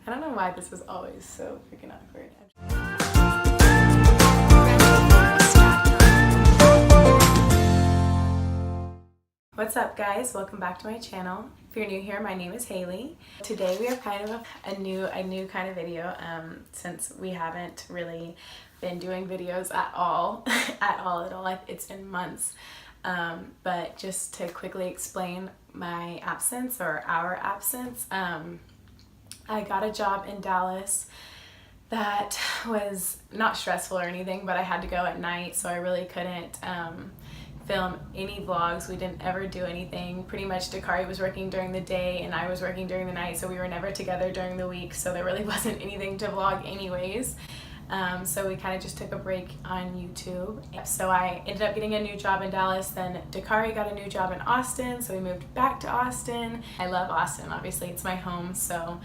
I don't know why this is always so freaking awkward. What's up guys? Welcome back to my channel. If you're new here, my name is Haley. Today we are kind of a new kind of video since we haven't really been doing videos at all at all. It's been months. But just to quickly explain my absence or our absence, I got a job in Dallas that was not stressful or anything, but I had to go at night, so I really couldn't film any vlogs. We didn't ever do anything. Pretty much Dakarai was working during the day and I was working during the night, so we were never together during the week, so there really wasn't anything to vlog anyways. So we kind of just took a break on YouTube. So I ended up getting a new job in Dallas, then Dakarai got a new job in Austin, so we moved back to Austin. I love Austin, obviously it's my home, so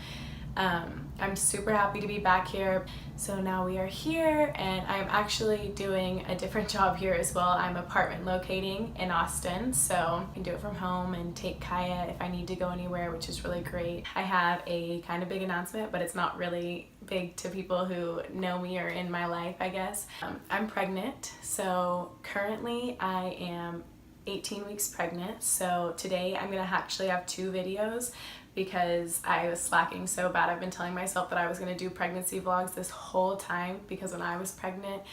I'm super happy to be back here. So now we are here and I'm actually doing a different job here as well. I'm apartment locating in Austin, so I can do it from home and take Kaiya if I need to go anywhere, which is really great. I have a kind of big announcement, but it's not really big to people who know me or in my life, I guess. I'm pregnant, so currently I am 18 weeks pregnant. So today I'm gonna actually have 2 videos because I was slacking so bad. I've been telling myself that I was gonna do pregnancy vlogs this whole time because when I was pregnant,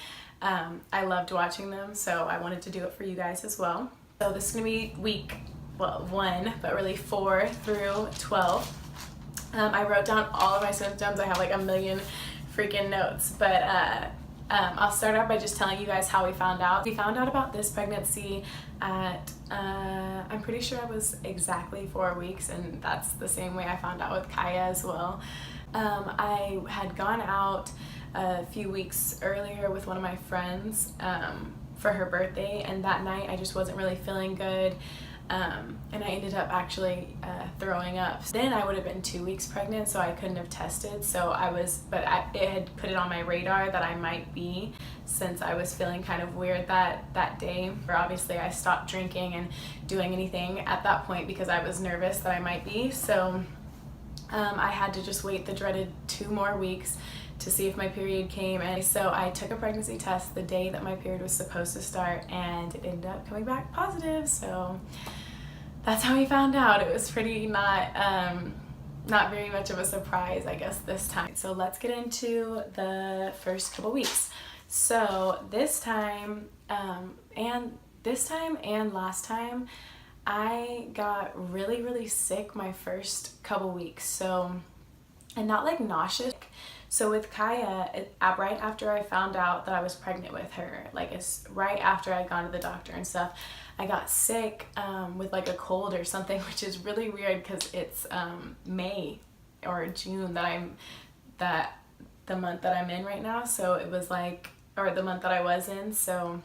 I loved watching them, so I wanted to do it for you guys as well. So this is gonna be week, well, 1, but really 4 through 12. I wrote down all of my symptoms. I have like a million freaking notes, but I'll start out by just telling you guys how we found out. We found out about this pregnancy at, I'm pretty sure it was exactly 4 weeks, and that's the same way I found out with Kaiya as well. I had gone out a few weeks earlier with one of my friends for her birthday, and that night I just wasn't really feeling good. And I ended up actually throwing up. Then I would have been 2 weeks pregnant, so I couldn't have tested. So it had put it on my radar that I might be, since I was feeling kind of weird that day. Obviously I stopped drinking and doing anything at that point because I was nervous that I might be. So I had to just wait the dreaded 2 more weeks to see if my period came, and so I took a pregnancy test the day that my period was supposed to start, and it ended up coming back positive. So that's how we found out. It was pretty not very much of a surprise, I guess, this time. So let's get into the first couple weeks. So this time and last time I got really sick my first couple weeks. So, and not like nauseous. So with Kaiya, right after I found out that I was pregnant with her, like it's right after I'd gone to the doctor and stuff, I got sick with like a cold or something, which is really weird because it's May or June that the month that I'm in right now. So it was like, or the month that I was in. So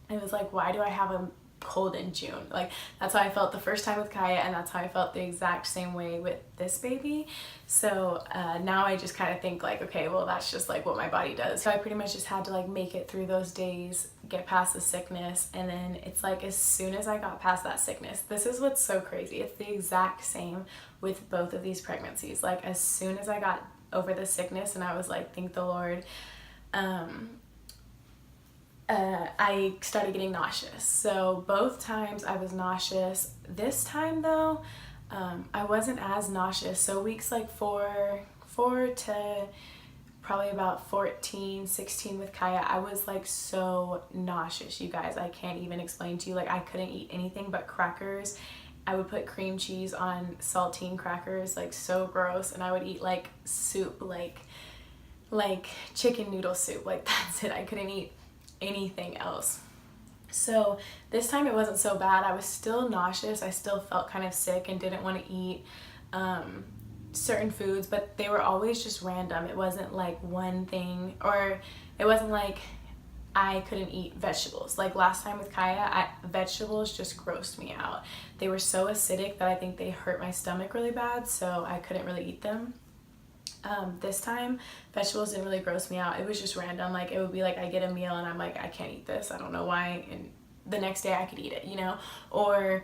it was like, why do I have a cold in June? Like that's how I felt the first time with Kaiya, and that's how I felt the exact same way with this baby. So now I just kind of think like, okay, well that's just like what my body does. So I pretty much just had to like make it through those days, get past the sickness, and then it's like as soon as I got past that sickness, this is what's so crazy, it's the exact same with both of these pregnancies. Like as soon as I got over the sickness and I was like, thank the Lord, I started getting nauseous. So both times I was nauseous. This time though, I wasn't as nauseous. So weeks like 4 to probably about 14, 16 with Kaiya, I was like so nauseous, you guys. I can't even explain to you. Like I couldn't eat anything but crackers. I would put cream cheese on saltine crackers, like so gross. And I would eat like soup, like chicken noodle soup. Like that's it. I couldn't eat anything else. So this time it wasn't so bad. I was still nauseous. I still felt kind of sick and didn't want to eat certain foods, but they were always just random. It wasn't like one thing, or it wasn't like I couldn't eat vegetables. Like last time with Kaiya, vegetables just grossed me out. They were so acidic that I think they hurt my stomach really bad, so I couldn't really eat them. This time vegetables didn't really gross me out. It was just random. Like it would be like I get a meal and I'm like, I can't eat this, I don't know why, and the next day I could eat it, you know. Or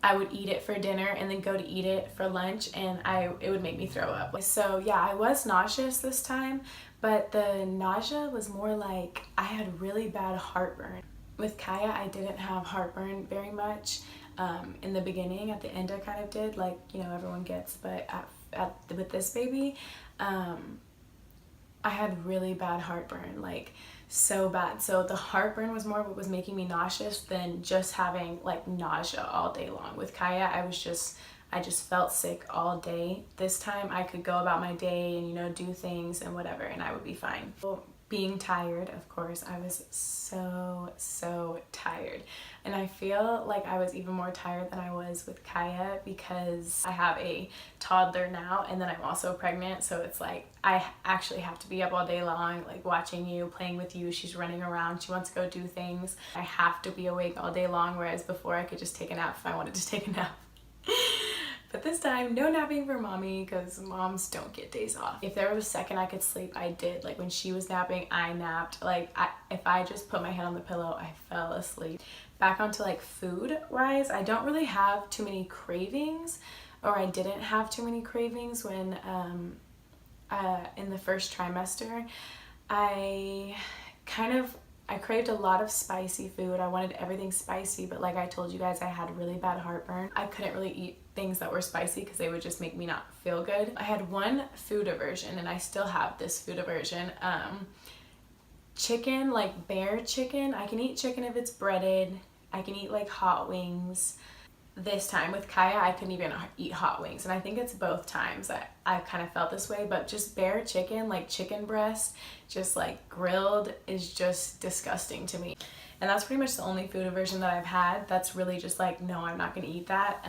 I would eat it for dinner and then go to eat it for lunch, and it would make me throw up. So yeah, I was nauseous this time, but the nausea was more like I had really bad heartburn. With Kaiya, I didn't have heartburn very much. In the beginning, at the end I kind of did, like, you know, everyone gets, but with this baby, I had really bad heartburn, like so bad. So the heartburn was more what was making me nauseous than just having like nausea all day long. With Kaiya, I just felt sick all day. This time I could go about my day and, you know, do things and whatever, and I would be fine. Well, being tired, of course, I was so tired. And I feel like I was even more tired than I was with Kaiya because I have a toddler now, and then I'm also pregnant, so it's like I actually have to be up all day long, like watching you, playing with you. She's running around, she wants to go do things. I have to be awake all day long, whereas before I could just take a nap if I wanted to take a nap. But this time, no napping for mommy, because moms don't get days off. If there was a second I could sleep, I did. Like when she was napping, I napped. Like if I just put my head on the pillow, I fell asleep. Back onto like food wise, I don't really have too many cravings, or I didn't have too many cravings when in the first trimester. I craved a lot of spicy food. I wanted everything spicy, but like I told you guys, I had really bad heartburn. I couldn't really eat things that were spicy because they would just make me not feel good. I had one food aversion, and I still have this food aversion. Chicken, like bear chicken. I can eat chicken if it's breaded. I can eat like hot wings. This time with Kaiya, I couldn't even eat hot wings, and I think it's both times that I kind of felt this way, but just bare chicken, like chicken breast, just like grilled, is just disgusting to me. And that's pretty much the only food aversion that I've had that's really just like, no, I'm not gonna eat that.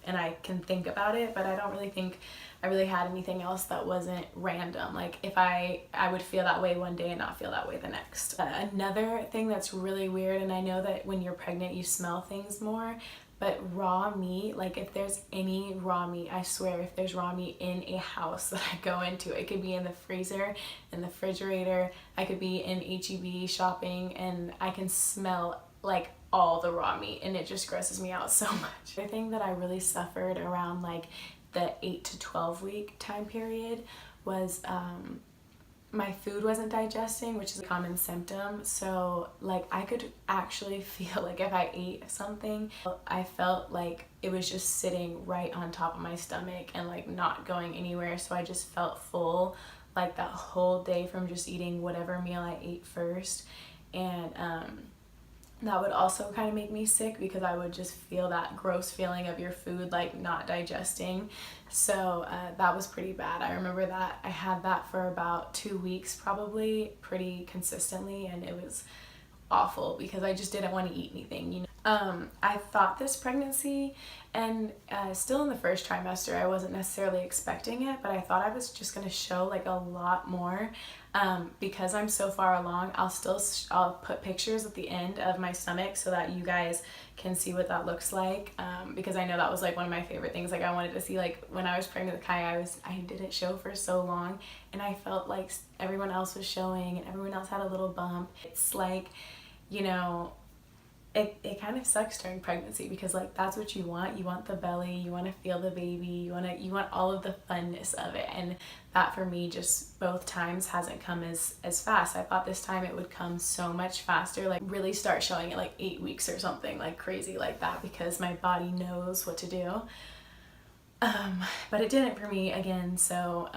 And I can think about it, but I don't really think I really had anything else that wasn't random. Like if I would feel that way one day and not feel that way the next. Another thing that's really weird, and I know that when you're pregnant you smell things more, but raw meat, like if there's any raw meat, I swear if there's raw meat in a house that I go into, it could be in the freezer, in the refrigerator, I could be in HEB shopping, and I can smell like all the raw meat, and it just grosses me out so much. The thing that I really suffered around like the 8 to 12 week time period was my food wasn't digesting, which is a common symptom. So like I could actually feel like if I ate something, I felt like it was just sitting right on top of my stomach and like not going anywhere. So I just felt full like that whole day from just eating whatever meal I ate first. And that would also kind of make me sick because I would just feel that gross feeling of your food like not digesting. So that was pretty bad. I remember that I had that for about 2 weeks probably, pretty consistently, and it was awful because I just didn't want to eat anything, you know. I thought this pregnancy, and still in the first trimester, I wasn't necessarily expecting it, but I thought I was just going to show like a lot more. Because I'm so far along, I'll put pictures at the end of my stomach so that you guys can see what that looks like, because I know that was like one of my favorite things. Like I wanted to see, like when I was pregnant with Kaiya, I didn't show for so long, and I felt like everyone else was showing and everyone else had a little bump. It's like, you know, it kind of sucks during pregnancy because like that's what you want the belly, you want to feel the baby, you want all of the funness of it, and that for me just both times hasn't come as fast. I thought this time it would come so much faster, like really start showing it like 8 weeks or something like crazy like that, because my body knows what to do. But it didn't for me again. So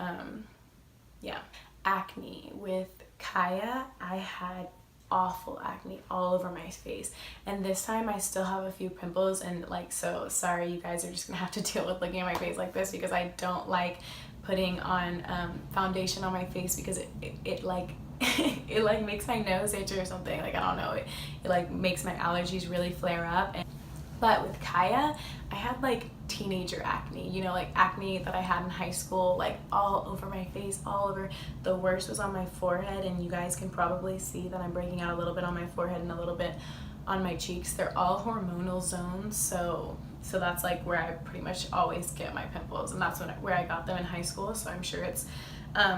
yeah. Acne. With Kaiya, I had awful acne all over my face, and this time I still have a few pimples, and like, so sorry, you guys are just gonna have to deal with looking at my face like this because I don't like putting on foundation on my face because it like it like makes my nose itch or something, like I don't know, it like makes my allergies really flare up. But with Kaiya, I had like teenager acne, you know, like acne that I had in high school, like all over my face, all over. The worst was on my forehead, and you guys can probably see that I'm breaking out a little bit on my forehead and a little bit on my cheeks. They're all hormonal zones, so that's like where I pretty much always get my pimples, and that's where I got them in high school, so I'm sure it's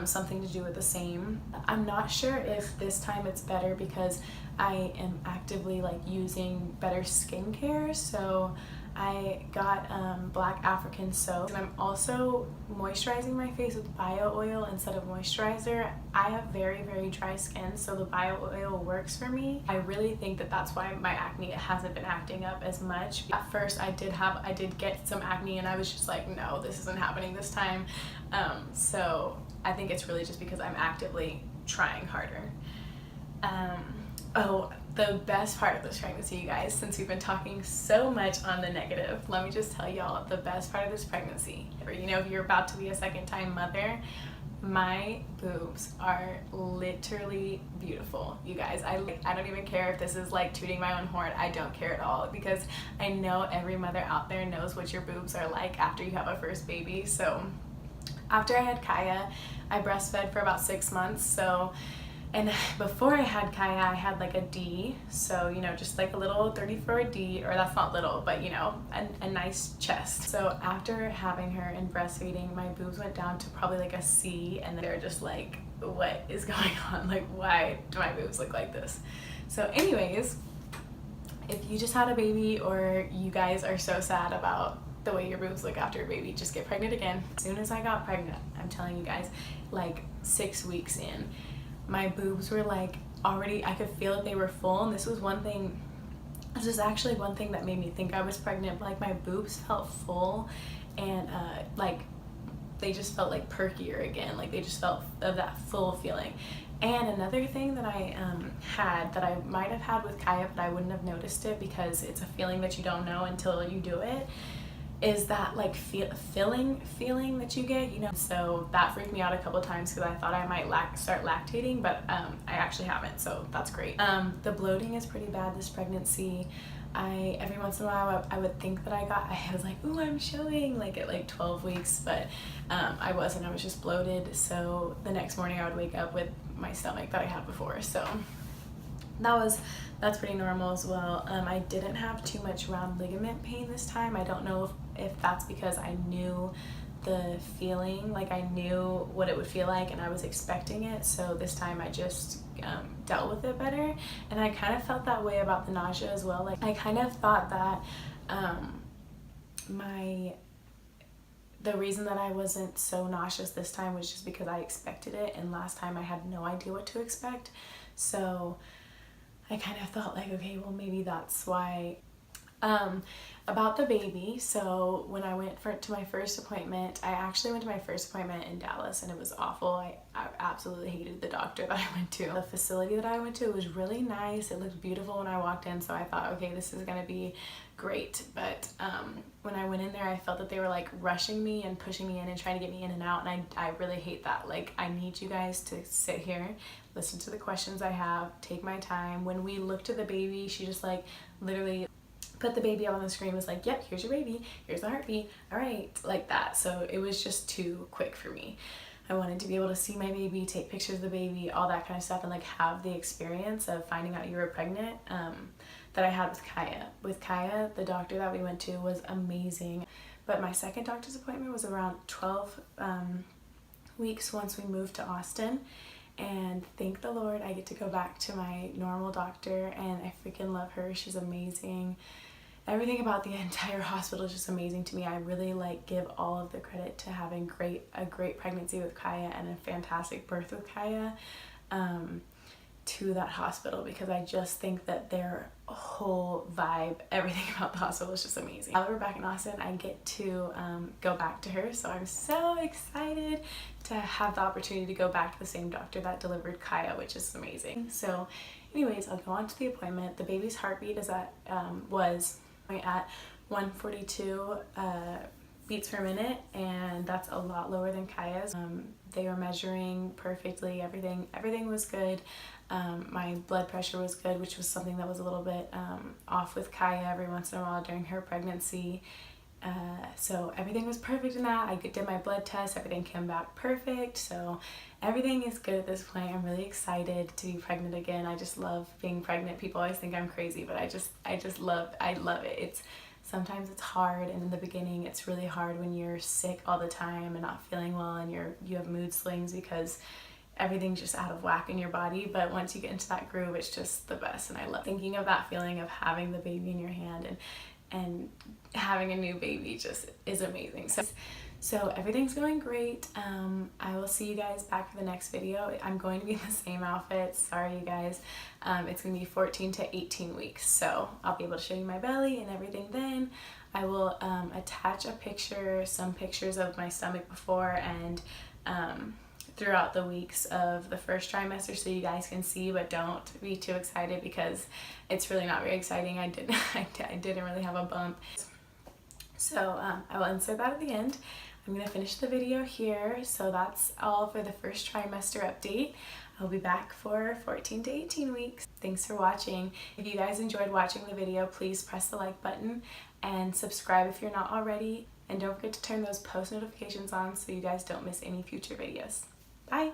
something to do with the same. I'm not sure if this time it's better because I am actively like using better skincare, so I got black African soap, and I'm also moisturizing my face with bio oil instead of moisturizer. I have very, very dry skin, so the bio oil works for me. I really think that that's why my acne hasn't been acting up as much. At first I did get some acne, and I was just like, no, this isn't happening this time. So I think it's really just because I'm actively trying harder. Oh, the best part of this pregnancy, you guys, since we've been talking so much on the negative, let me just tell y'all the best part of this pregnancy. You know, if you're about to be a second-time mother, my boobs are literally beautiful, you guys. I don't even care if this is like tooting my own horn. I don't care at all, because I know every mother out there knows what your boobs are like after you have a first baby. So after I had Kaiya, I breastfed for about 6 months. So, and before I had Kaiya, I had like a D, so you know, just like a little 34 D, or that's not little, but you know, a nice chest. So after having her and breastfeeding, my boobs went down to probably like a C, and they're just like, what is going on? Like, why do my boobs look like this? So anyways, if you just had a baby, or you guys are so sad about the way your boobs look after a baby, just get pregnant again. As soon as I got pregnant, I'm telling you guys, like 6 weeks in, my boobs were like already, I could feel that they were full, and this was actually one thing that made me think I was pregnant. Like, my boobs felt full, and like they just felt like perkier again, like they just felt of that full feeling. And another thing that I had, that I might have had with Kaiya, but I wouldn't have noticed it because it's a feeling that you don't know until you do it, is that like feeling that you get, you know. So that freaked me out a couple times, because I thought I might start lactating, but I actually haven't, so that's great. The bloating is pretty bad this pregnancy. Every once in a while I would think that I was like, ooh, I'm showing, like at like 12 weeks, but I wasn't. I was just bloated. So the next morning I would wake up with my stomach that I had before. So that's pretty normal as well. I didn't have too much round ligament pain this time. I don't know if that's because I knew the feeling, like I knew what it would feel like, and I was expecting it. So this time I just dealt with it better. And I kind of felt that way about the nausea as well. Like, I kind of thought that the reason that I wasn't so nauseous this time was just because I expected it, and last time I had no idea what to expect. So I kind of thought like, okay, well maybe that's why. About the baby, so when I went to my first appointment, I actually went to my first appointment in Dallas, and it was awful. I absolutely hated the doctor that I went to. The facility that I went to was really nice. It looked beautiful when I walked in, so I thought, okay, this is gonna be great. But when I went in there, I felt that they were like rushing me and pushing me in and trying to get me in and out, and I really hate that. Like, I need you guys to sit here, listen to the questions I have, take my time. When we looked at the baby, she just like literally put the baby up on the screen, was like, yep, here's your baby, here's the heartbeat, all right, like that. So it was just too quick for me. I wanted to be able to see my baby, take pictures of the baby, all that kind of stuff, and like have the experience of finding out you were pregnant that I had with Kaiya. With Kaiya, the doctor that we went to was amazing. But my second doctor's appointment was around 12 weeks once we moved to Austin. And thank the Lord, I get to go back to my normal doctor, and I freaking love her. She's amazing. Everything about the entire hospital is just amazing to me. I really like give all of the credit to having a great pregnancy with Kaiya and a fantastic birth with Kaiya to that hospital, because I just think that their whole vibe, everything about the hospital is just amazing. Now that we're back in Austin, I get to go back to her, so I'm so excited to have the opportunity to go back to the same doctor that delivered Kaiya, which is amazing. So anyways, I'll go on to the appointment. The baby's heartbeat is was at 142 beats per minute, and that's a lot lower than Kaiya's. They were measuring perfectly, everything was good. My blood pressure was good, which was something that was a little bit off with Kaiya every once in a while during her pregnancy. So everything was perfect in that. I did my blood test, everything came back perfect, so everything is good at this point. I'm really excited to be pregnant again. I just love being pregnant. People always think I'm crazy, but I love it. Sometimes it's hard, and in the beginning it's really hard when you're sick all the time and not feeling well, and you have mood swings because everything's just out of whack in your body. But once you get into that groove, it's just the best, and I love thinking of that feeling of having the baby in your hand. And and having a new baby just is amazing. So everything's going great. I will see you guys back for the next video. I'm going to be in the same outfit. Sorry, you guys. It's going to be 14 to 18 weeks. So I'll be able to show you my belly and everything then. I will attach a picture, some pictures of my stomach before and throughout the weeks of the first trimester so you guys can see, but don't be too excited because it's really not very exciting. I didn't really have a bump. So I will insert that at the end. I'm going to finish the video here. So that's all for the first trimester update. I'll be back for 14 to 18 weeks. Thanks for watching. If you guys enjoyed watching the video, please press the like button and subscribe if you're not already. And don't forget to turn those post notifications on so you guys don't miss any future videos. Bye!